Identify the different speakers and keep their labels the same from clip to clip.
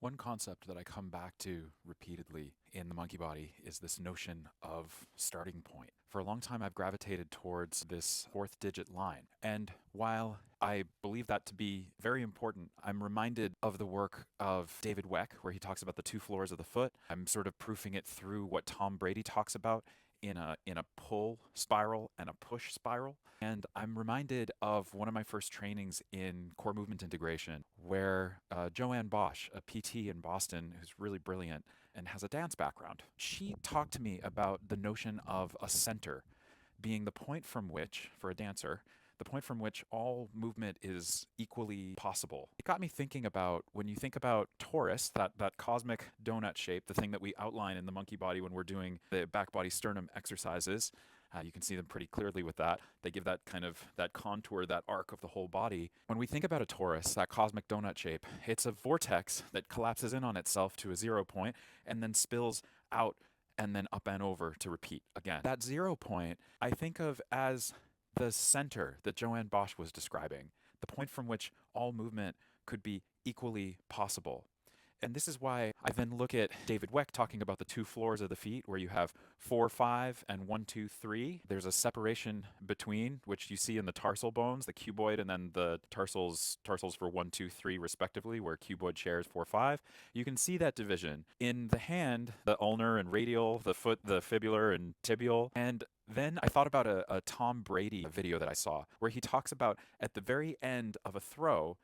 Speaker 1: One concept that I come back to repeatedly in the monkey body is this notion of starting point. For a long time, I've gravitated towards this fourth digit line. And while I believe that to be very important, I'm reminded of the work of David Weck, where he talks about the two floors of the foot. I'm sort of proofing it through what Tom Brady talks about in a pull spiral and a push spiral. And I'm reminded of one of my first trainings in core movement integration, where Joanne Bosch, a PT in Boston who's really brilliant and has a dance background, she talked to me about the notion of a center being the point from which, for a dancer, the point from which all movement is equally possible. It got me thinking about when you think about torus, that cosmic donut shape, the thing that we outline in the monkey body when we're doing the back body sternum exercises. You can see them pretty clearly with that. They give that kind of that contour, that arc of the whole body. When we think about a torus, that cosmic donut shape, it's a vortex that collapses in on itself to a 0 point and then spills out and then up and over to repeat again. That 0 point I think of as the center that Joanne Bosch was describing, the point from which all movement could be equally possible. And this is why I then look at David Weck talking about the two floors of the feet, where you have 4, 5, and 1, 2, 3. There's a separation between, which you see in the tarsal bones, the cuboid, and then the tarsals for 1, 2, 3, respectively, where cuboid shares 4, 5. You can see that division in the hand, the ulnar and radial, the foot, the fibular and tibial, and then I thought about a Tom Brady video that I saw where he talks about at the very end of a throw,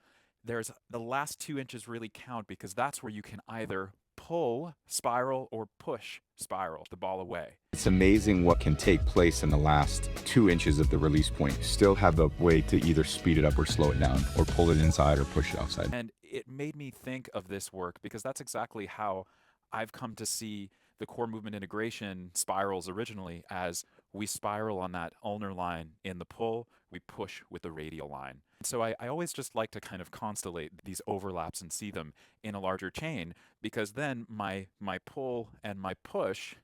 Speaker 1: there's the last 2 inches really count because that's where you can either pull spiral or push spiral the ball away.
Speaker 2: It's amazing what can take place in the last 2 inches of the release point. You still have the way to either speed it up or slow it down, or pull it inside or push it outside.
Speaker 1: And it made me think of this work because that's exactly how I've come to see the core movement integration spirals originally as we spiral on that ulnar line in the pull, we push with the radial line. So I always just like to kind of constellate these overlaps and see them in a larger chain because then my pull and my push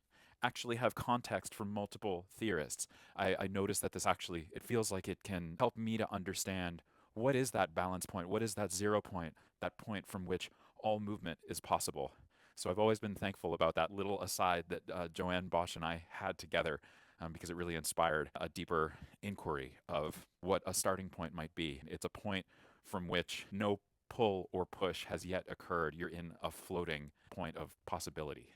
Speaker 1: actually have context from multiple theorists. I notice that this actually, it feels like it can help me to understand what is that balance point? What is that 0 point, that point from which all movement is possible? So I've always been thankful about that little aside that Joanne Bosch and I had together because it really inspired a deeper inquiry of what a starting point might be. It's a point from which no pull or push has yet occurred. You're in a floating point of possibility.